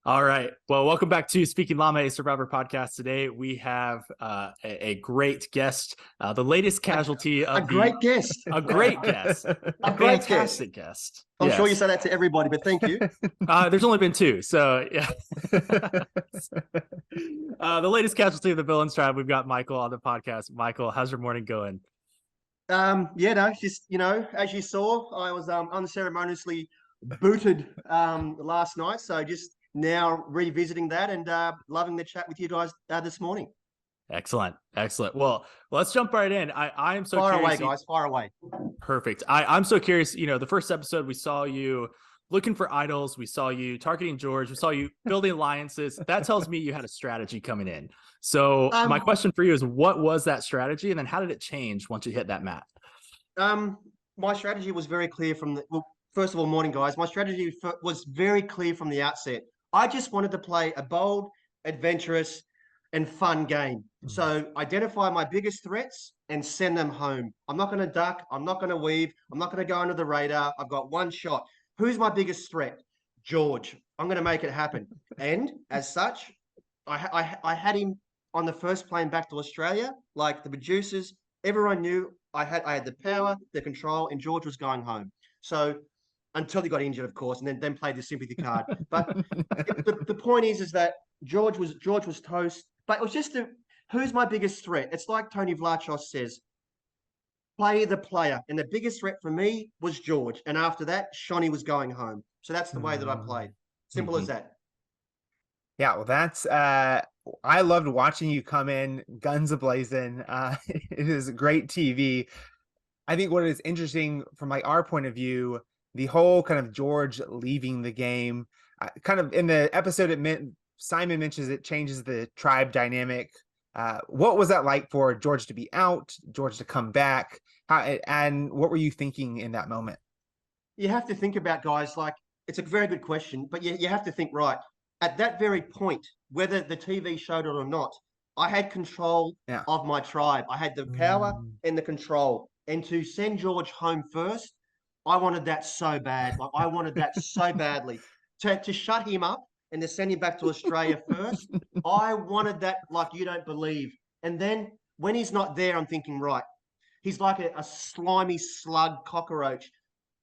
All right. Well, welcome back to Speaking Llama, a Survivor podcast. Today we have a great guest, the latest casualty A of great guest. a great guest, A a great fantastic guest. I'm sure you Yes. say that to everybody, but thank you. There's only been two, so yeah. The latest casualty of the Villains Tribe. We've got Michael on the podcast. Michael, how's your morning going? Just as you saw, I was unceremoniously booted last night, so just now revisiting that and loving the chat with you guys this morning. Excellent. Well, let's jump right in. I am so fire curious. away, guys. Fire away. Perfect. I'm so curious. The first episode we saw you looking for idols. We saw you targeting George. We saw you building alliances. That tells me you had a strategy coming in. So my question for you is, what was that strategy? And then how did it change once you hit that map? My strategy was very clear first of all, morning, guys. My strategy was very clear from the outset. I just wanted to play a bold, adventurous, and fun game. Mm-hmm. So identify my biggest threats and send them home. I'm not going to duck. I'm not going to weave. I'm not going to go under the radar. I've got one shot. Who's my biggest threat? George. I'm going to make it happen. And as such, I had him on the first plane back to Australia. Like the producers, everyone knew I had the power, the control, and George was going home. So until he got injured, of course, and then played the sympathy card. But the point is that George was toast. But it was just who's my biggest threat? It's like Tony Vlachos says, play the player. And the biggest threat for me was George. And after that, Shawnee was going home. So that's the way that I played. Simple as that. Yeah, well, that's I loved watching you come in guns a-blazing. It is great TV. I think what is interesting from our point of view, the whole kind of George leaving the game, kind of in the episode, Simon mentions it changes the tribe dynamic. What was that like for George to be out, George to come back? And what were you thinking in that moment? You have to think about, guys, like, it's a very good question, but you have to think, right, at that very point, whether the TV showed it or not, I had control of my tribe. I had the power and the control. And to send George home first, I wanted that so bad. Like, I wanted that so badly. To shut him up and to send him back to Australia first, I wanted that like you don't believe. And then when he's not there, I'm thinking, right, he's like a slimy slug cockroach.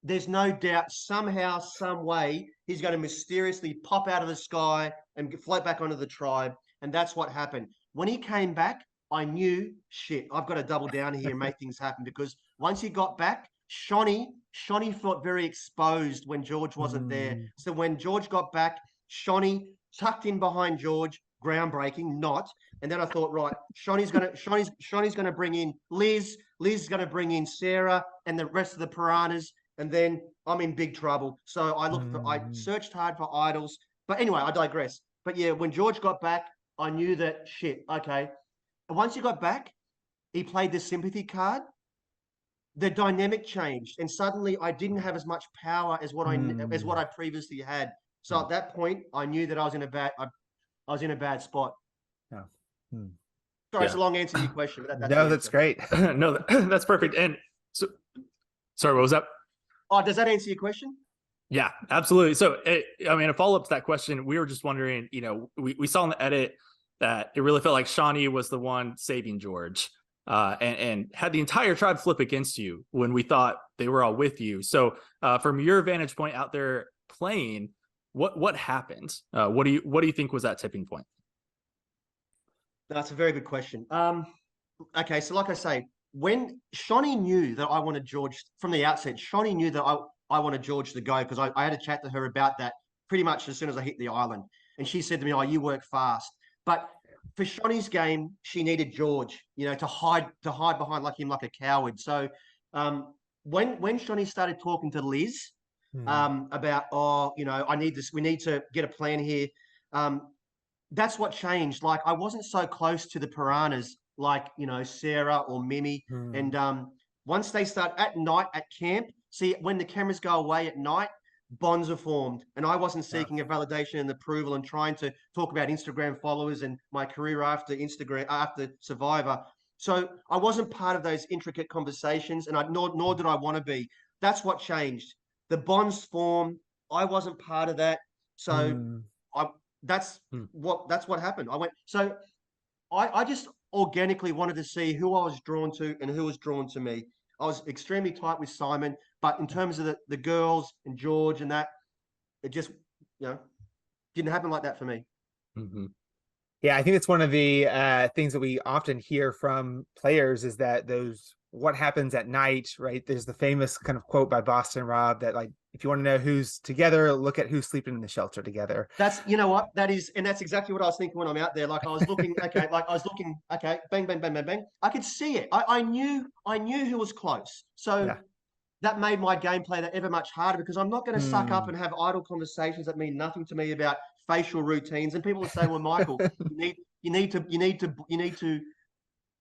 There's no doubt somehow, some way, he's going to mysteriously pop out of the sky and float back onto the tribe. And that's what happened. When he came back, I knew, shit, I've got to double down here and make things happen, because once he got back, Shawnee felt very exposed when George wasn't there. So when George got back, Shawnee tucked in behind George, groundbreaking, not. And then I thought, right, Shawnee's gonna bring in Liz. Liz is gonna bring in Sarah and the rest of the piranhas, and then I'm in big trouble. So I searched hard for idols. But anyway, I digress. But yeah, when George got back, I knew that shit. Okay, and once he got back, he played the sympathy card. The dynamic changed, and suddenly I didn't have as much power as what I previously had. So at that point, I knew that I was in a bad spot. Yeah. Sorry, it's a long answer to your question, but that's great. No, that's perfect. And so, sorry, what was that? Oh, does that answer your question? Yeah, absolutely. So, a follow-up to that question, we were just wondering, we saw in the edit that it really felt like Shawnee was the one saving George, and had the entire tribe flip against you when we thought they were all with you. So from your vantage point out there playing, what happened? What do you think was that tipping point? That's a very good question. Okay, so like I say, when Shawnee knew that I wanted George from the outset, Shawnee knew that I wanted George to go, because I had a chat to her about that pretty much as soon as I hit the island. And she said to me, "Oh, you work fast." But for Shawnee's game, she needed George, to hide behind like a coward. So when Shawnee started talking to Liz about, we need to get a plan here. That's what changed. Like, I wasn't so close to the piranhas like, Sarah or Mimi. And once they start at night at camp, see, when the cameras go away at night, bonds are formed. And I wasn't seeking a validation and approval and trying to talk about Instagram followers and my career after Survivor. So I wasn't part of those intricate conversations, and nor did I want to be. That's what changed. The bonds formed. I wasn't part of that. So that's what happened. I just organically wanted to see who I was drawn to and who was drawn to me. I was extremely tight with Simon, but in terms of the girls and George and that, it just, didn't happen like that for me. Mm-hmm. Yeah, I think it's one of the things that we often hear from players is that what happens at night, right? There's the famous kind of quote by Boston Rob that, like, if you want to know who's together, look at who's sleeping in the shelter together. That's, and that's exactly what I was thinking when I'm out there. Like I was looking, okay, bang, bang, bang, bang, bang. I could see it. I knew who was close. So that made my gameplay that ever much harder, because I'm not going to suck up and have idle conversations that mean nothing to me about facial routines. And people will say, well, Michael, you need to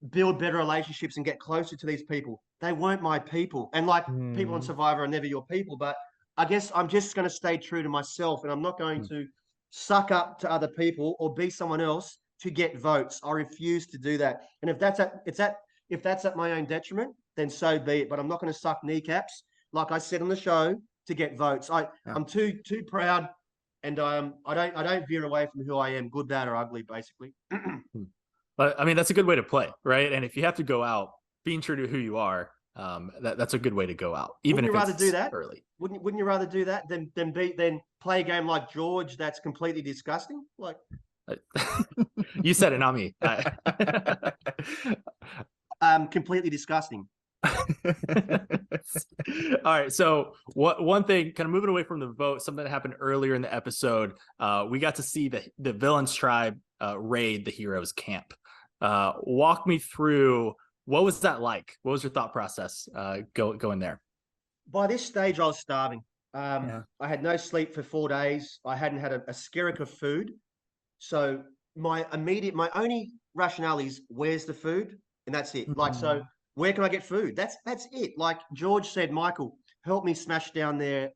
build better relationships and get closer to these people. They weren't my people. And like people on Survivor are never your people, but I guess I'm just going to stay true to myself, and I'm not going to suck up to other people or be someone else to get votes. I refuse to do that. And if that's at my own detriment, then so be it. But I'm not going to suck kneecaps, like I said on the show, to get votes. I'm too proud, and I don't veer away from who I am, good, bad, or ugly, basically. But I mean, that's a good way to play, right? And if you have to go out being true to who you are, that's a good way to go out. Even wouldn't if you rather do that early. Wouldn't you rather do that than play a game like George that's completely disgusting? Like you said it, not me. Completely disgusting. All right. So one thing, kind of moving away from the vote, something that happened earlier in the episode, we got to see the villains tribe raid the heroes camp. Walk me through, what was that like? What was your thought process going there? By this stage, I was starving. I had no sleep for 4 days. I hadn't had a skerrick of food. So my only rationale is, where's the food? And that's it. Like, so where can I get food? That's it. Like George said, Michael, help me smash down their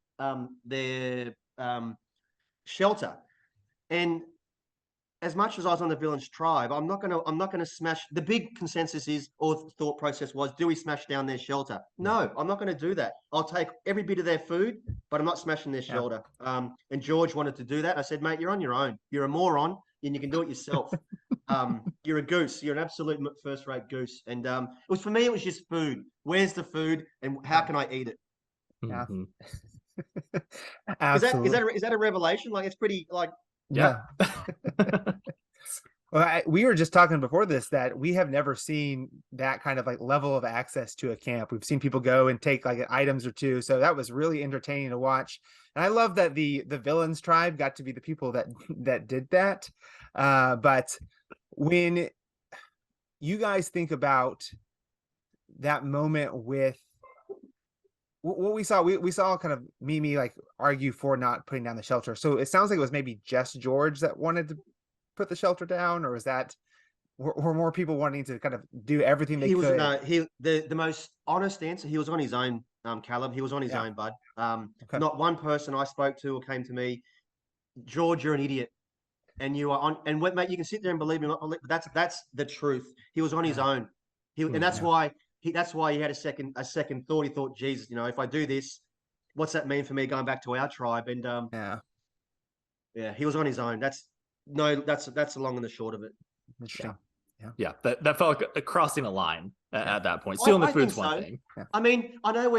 shelter. And as much as I was on the villain's tribe, I'm not gonna smash. The big consensus is, or thought process was, do we smash down their shelter? No, I'm not going to do that. I'll take every bit of their food, but I'm not smashing their shelter. And George wanted to do that. I said, mate, you're on your own. You're a moron, and you can do it yourself. You're a goose. You're an absolute first-rate goose. And it was, for me, it was just food. Where's the food, and how can I eat it? Yeah. Is that a revelation? Like, it's pretty like. Yeah. Well, we were just talking before this that we have never seen that kind of like level of access to a camp. We've seen people go and take like items or two. So that was really entertaining to watch. And I love that the villains tribe got to be the people that did that. But when you guys think about that moment with what we saw kind of Mimi like argue for not putting down the shelter. So it sounds like it was maybe just George that wanted to put the shelter down, or is that were more people wanting to kind of do everything they could? The most honest answer, he was on his own, Kaleb. He was on his own, bud. Not one person I spoke to or came to me, George, you're an idiot. And you are on, and mate, you can sit there and believe me, but that's the truth. He was on his own. And that's why he had a second thought. He thought, Jesus, if I do this, what's that mean for me going back to our tribe? And he was on his own. That's the long and the short of it. Interesting. Yeah. That felt like crossing a line at that point. Stealing the food's one thing. Yeah. I mean, I know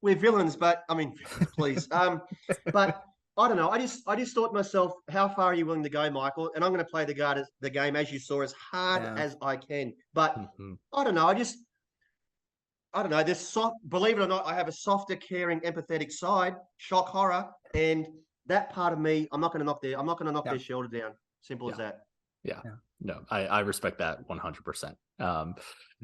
we're villains, but I mean, please. But I don't know. I just thought to myself, how far are you willing to go, Michael? And I'm going to play the game, as you saw, as hard as I can. But I don't know. I don't know. Believe it or not, I have a softer, caring, empathetic side. Shock horror, and that part of me, I'm not going to knock their shelter down. Simple as that. Yeah. No, I respect that 100%.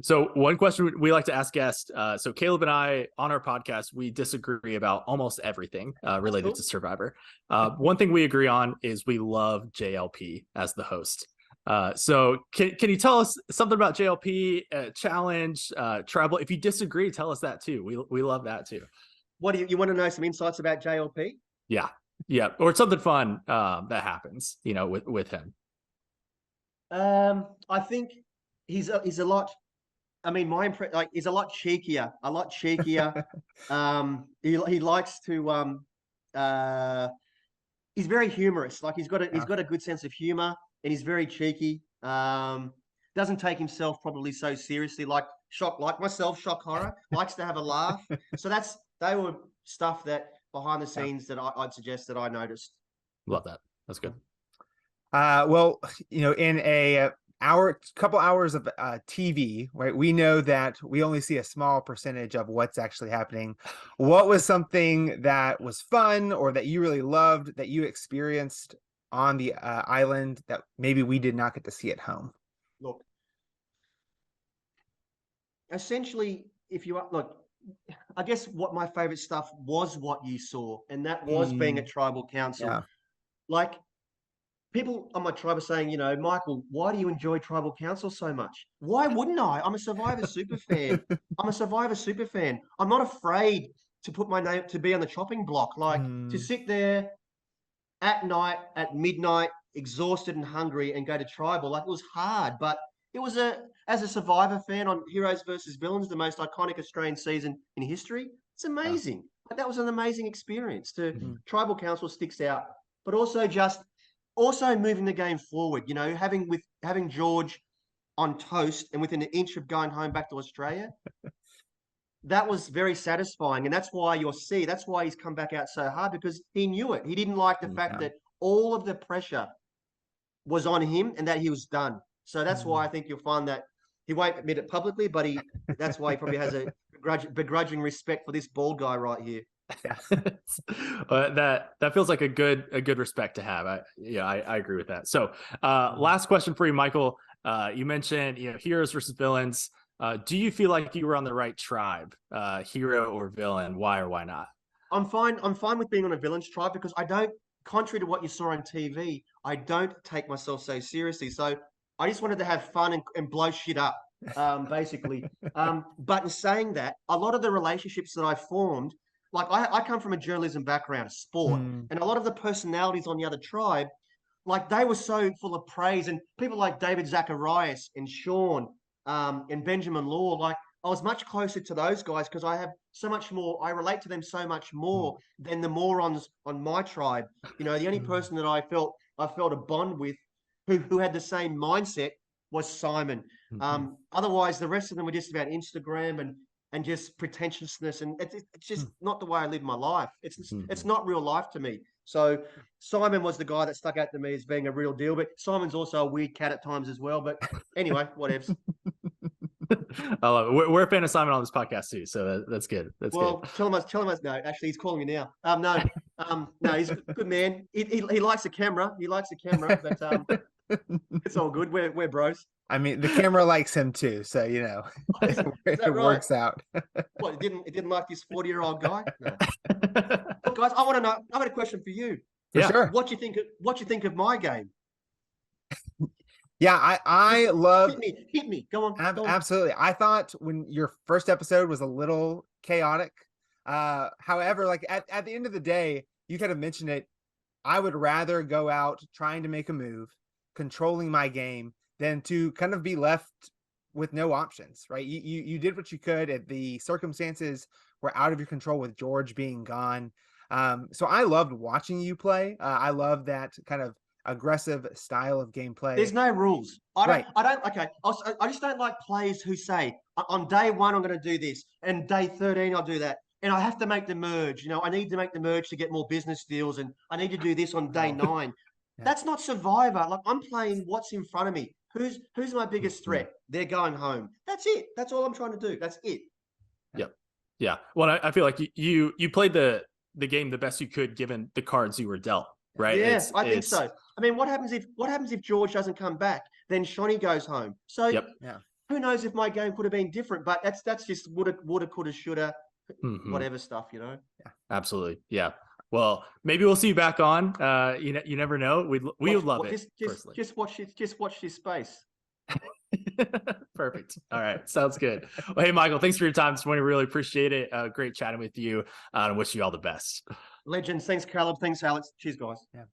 So one question we like to ask guests. So Kaleb and I on our podcast, we disagree about almost everything related to Survivor. One thing we agree on is we love JLP as the host. So can you tell us something about JLP, challenge, tribal? If you disagree, tell us that too. We love that too. What do you want to know some insights about JLP? Yeah. Or something fun that happens, with him. I think he's a lot. I mean, he's a lot cheekier. He likes to he's very humorous. Like he's got a good sense of humor, and he's very cheeky. Doesn't take himself probably so seriously, like myself, shock horror, likes to have a laugh. So they were stuff that behind the scenes that I'd suggest that I noticed. Love that. That's good. Well, in a couple hours of TV, right? We know that we only see a small percentage of what's actually happening. What was something that was fun or that you really loved that you experienced on the island that maybe we did not get to see at home? Look, essentially, I guess what my favorite stuff was what you saw, and that was being at tribal council. Yeah. Like, people on my tribe are saying, Michael, why do you enjoy tribal council so much? Why wouldn't I? I'm a Survivor super fan. I'm not afraid to put my name, to be on the chopping block, to sit there at night, at midnight, exhausted and hungry, and go to tribal. Like, it was hard, but it was as a Survivor fan on Heroes versus Villains, the most iconic Australian season in history. It's amazing. Yeah. Like, that was an amazing experience. Tribal council sticks out, but also moving the game forward. Having George on toast and within an inch of going home back to Australia. That was very satisfying, and that's why he's come back out so hard, because he knew it. He didn't like the fact that all of the pressure was on him and that he was done. So that's why I think you'll find that he won't admit it publicly, but that's why he probably has a begrudging respect for this bald guy right here. That feels like a good respect to have. I agree with that. So last question for you, Michael. You mentioned heroes versus villains. Do you feel like you were on the right tribe, hero or villain? Why or why not? I'm fine with being on a villain's tribe, because I don't, contrary to what you saw on TV, I don't take myself so seriously. So I just wanted to have fun and blow shit up, basically. But in saying that, a lot of the relationships that I formed, like I come from a journalism background, a sport, and a lot of the personalities on the other tribe, like, they were so full of praise, and people like David Zacharias and Sean and Benjamin Law, like, I was much closer to those guys because I relate to them so much more than the morons on my tribe. The only person that I felt a bond with who had the same mindset was Simon. Otherwise, the rest of them were just about Instagram and just pretentiousness, and it's just not the way I live my life. It's not real life to me. So Simon was the guy that stuck out to me as being a real deal, but Simon's also a weird cat at times as well. But anyway, whatevs. I love it. We're a fan of Simon on this podcast too, so that's good. That's good. Tell him. No, actually, he's calling me now. No, he's a good man. He likes a camera. But it's all good. We're bros. I mean, the camera likes him too, so it works out. What, it didn't like this 40-year-old guy? No. Look, guys, I want to know. I've got a question for you. For sure. What you think of my game? Yeah, I love. Hit me. Go on. Absolutely. I thought when your first episode was a little chaotic. However, like at the end of the day, you kind of mentioned it. I would rather go out trying to make a move, controlling my game, than to kind of be left with no options, right? You did what you could. The circumstances were out of your control with George being gone. So I loved watching you play. I love that kind of aggressive style of gameplay. There's no rules. I just don't like players who say, on day 1 I'm going to do this, and day 13 I'll do that, and I have to make the merge. I need to make the merge to get more business deals, and I need to do this on day 9. Yeah. That's not Survivor. Like, I'm playing what's in front of me. Who's my biggest threat? They're going home. That's it. That's all I'm trying to do. That's it. Yep. Yeah. Well, I feel like you played the game the best you could given the cards you were dealt. Right. Yeah, I think so. I mean, what happens if George doesn't come back? Then Shawnee goes home. So who knows if my game could have been different? But that's just woulda, coulda, shoulda, whatever stuff, Yeah. Absolutely. Yeah. Well, maybe we'll see you back on. You never know. We would love it. Just watch this space. Perfect. All right. Sounds good. Well, hey, Michael, thanks for your time this morning. Really appreciate it. Great chatting with you. And wish you all the best. Legends. Thanks, Kaleb. Thanks, Alex. Cheers, guys. Yeah.